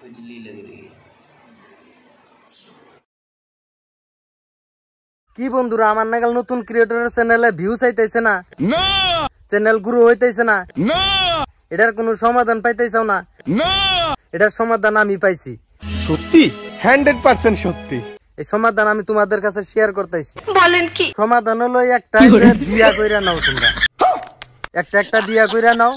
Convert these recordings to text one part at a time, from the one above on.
खुजली लग रही है। কি বন্ধুরা আমার নাগাল নতুন ক্রিয়েটরের চ্যানেলে ভিউ চাইতেছে না, চ্যানেল গ্রো হইতেছে না, এটার কোনো সমাধান পাইতেছাও না। এটার সমাধান আমি পাইছি। সত্যি 100% সত্যি। এই সমাধান আমি তোমাদের কাছে শেয়ার করতেছি। বলেন কি? সমাধান হলো একটা, বিয়া কইরা নাও তোমরা, একটা বিয়া কইরা নাও,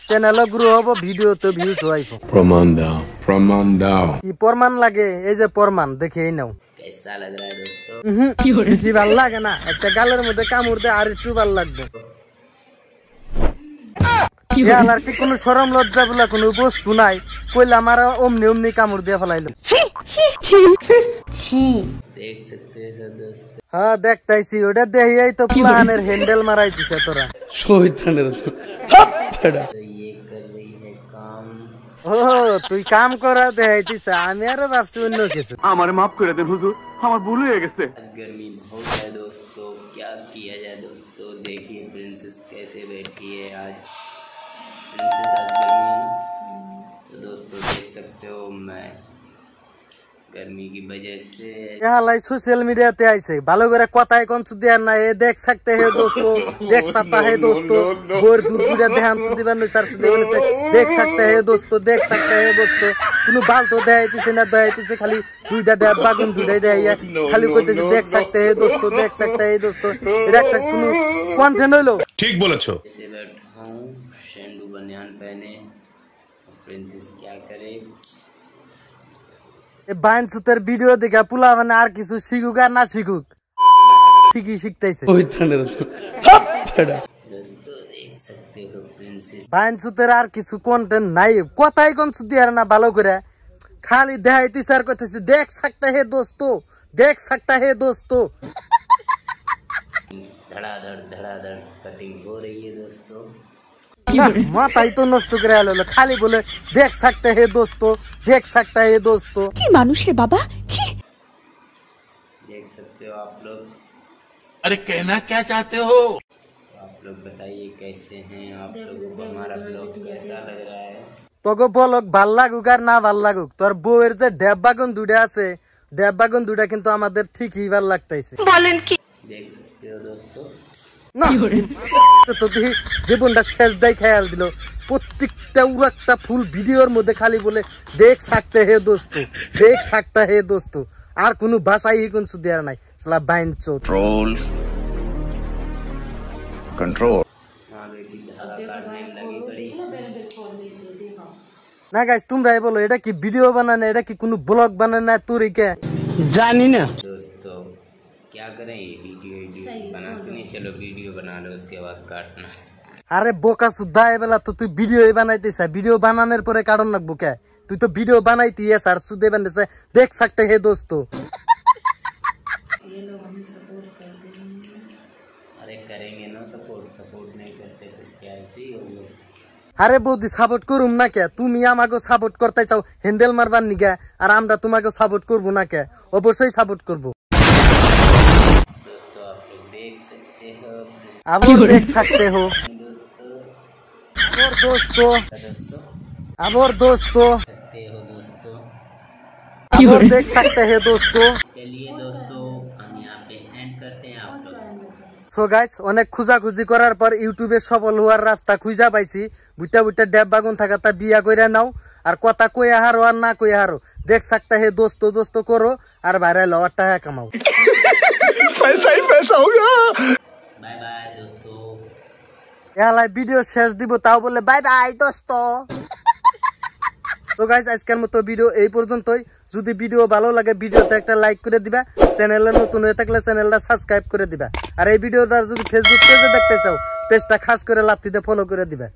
চ্যানেলও গ্রো হবো, ভিডিওতে ভিউজ হইবো। প্রমাণ দাও, প্রমাণ দাও। কি প্রমাণ লাগে? এই যে প্রমাণ দেখেই নাও। कैसा लग रहा है दोस्तों? বেশি ভালো লাগে না, একটা গালের মধ্যে কামড় দে আর একটু ভালো লাগবে। আর কি কোনো শরম লজ্জা বলে কোনো বস্তু নাই, কইলে আমার অমনি অমনি কামড় দিয়ে ফেলাইলো। देख सकते हो दोस्तों। হ্যাঁ দেখতাইছি, ওটা দেখিয়াই তো প্লানের হ্যান্ডেল মারাই দিছে তোরা। শয়তানের তো ये कर रही है काम। ও তুই কাম করা দেখাইতিস, আমি আরো ভাবছি অন্য কিছু। আমারে মাফ করে দেন হুজুর, আমার ভুল হয়ে গেছে। आज गर्मी बहुत है दोस्तों, क्या किया जाए दोस्तों। देखिए प्रिंसेस कैसे बैठी है आज। प्रिंसेस आज गर्मी है ना, तो दोस्तों देख सकते हो मैं गर्मी की वजह से হালাই সোশ্যাল মিডিয়াতে আইছে, ভালো করে কথায় কোন সুদি আর না। এ দেখ सकते है दोस्तों, देख सकता है दोस्तों, बोर दूर पूरा ध्यान सुदी बन सर सुदी बन से देख सकते है दोस्तों, देख सकते है दोस्तों। কোনো বাল তো দেখাইতেছে না, দেখাইতেছে খালি দুইটা ড্যাব বাগুন দুইটাই দেখাইয়া খালি কইতেছে देख सकते है दोस्तों, देख सकते है दोस्तों। এটা একটা কোনো কন্টেন্ট হইলো? ঠিক বলেছো। ऐसे बैठा हूँ शेंडू बनियान पहने। प्रिंसेस क्या करे। বাইন সুতের ভিডিও দেখে পুলা মানে আর কিছু শিখুক আর না শিখুক, ঠিকই শিখতেছে। दोस्तों देख सकते हो प्रिंसेस বাইন সুতের আর কিছু কন্টেন্ট নাই, কথাই কোন সুদি আর না ভালো করে খালি দেখাইতেছে আর কইতেছে देख सकते है दोस्तों, देख सकता है दोस्तों। धड़ाधड़ कटिंग हो रही है दोस्तों। মাথাই তো নষ্ট করে আলো, খালি বলে देख सकते है दोस्तों, देख सकता है दोस्तों। কি মানুষ রে বাবা, ছি। देख सकते हो आप लोग। अरे कहना क्या चाहते हो? आप लोग बताइए कैसे हैं आप लोगों को, हमारा ब्लॉग कैसा लग रहा है। তোকে বলক ভাল লাগুক আর না ভাল লাগুক, তোর বউয়ের যে ড্যাব বাগুন দুটা আছে, ড্যাব বাগুন দুটা কিন্তু আমাদের ঠিকই ভাল লাগতেছে। বলেন কি? देख सकते हो दोस्तों। না তো জীবনটা শেষ দেয় খেয়াল দিল, প্রত্যেকটা উড়াকটা ফুল ভিডিওর মধ্যে খালি বলে देख सकते है दोस्तों, देख सकता है दोस्तों। আর কোনো ভাষাই কোন সুদি আর নাই, শালা বাইন চোদ। कंट्रोल हाँ बेटी धागा काटने में लगी पड़ी। না গাইস তোমরাই বলো, এটা কি ভিডিও বানানো, এটা কি কোনো ব্লগ বানানো না তরিকা? জানি না दोस्तों क्या करें, ये वीडियो बनाते नहीं, चलो वीडियो बना लो उसके बाद काटना। আরে বোকা সুদ্ধা এবেলা তো তুই ভিডিও বানাইতেছ, ভিডিও বানানোর পরে কারণ লাগবো কে? তুই তো ভিডিও বানাইতি আর সুদে বানাইছে देख सकते है दोस्तों। अरे करेंगे ना सपोर्ट, सपोर्ट नहीं करते तो क्या ऐसे ही होंगे। আরে বৌদি সাপোর্ট করুম না কে? তুমি আমাকে সাপোর্ট করতে চাও হ্যান্ডেল মারবার নিগে, আর আমরা তোমাকে সাপোর্ট করবো না কে? অবশ্যই সাপোর্ট করবো। दोस्तों आप लोग देख सकते हो। আবার देख सकते हो और दोस्तों, আবার दोस्तों, सकते हो दोस्तों। আবার देख सकते हैं दोस्तों। चलिए दोस्तों हम यहाँ पे एंड करते हैं आप लोग। সো গাইস, অনেক খুঁজাখুঁজি করার পর ইউটিউবে সফল হওয়ার রাস্তা খুঁজা পাইছি। বুইটা বুইটা ড্যাব বাগুন থাকা তা বিয়া কইরা নাও, আর কথা কইয়া হারো আর না কইয়া হারো देख सकते हैं दोस्तों दोस्तों করো, আর বাইরে লওয়ার টাকা কামাও। पैसा ही पैसा होगा। बाय बाय दोस्तों। এলাই ভিডিও শেষ দিব, তাও বলে বাই বাই দোস্ত। তো গাইস আজকের মতো ভিডিও এই পর্যন্তই। যদি ভিডিও ভালো লাগে ভিডিওতে একটা লাইক করে দিবা, চ্যানেলে নতুন হয়ে থাকলে চ্যানেলটা সাবস্ক্রাইব করে দিবা, আর এই ভিডিওটা যদি ফেসবুক পেজে দেখতে চাও পেজটা খাস করে লাথি দিয়ে ফলো করে দিবা।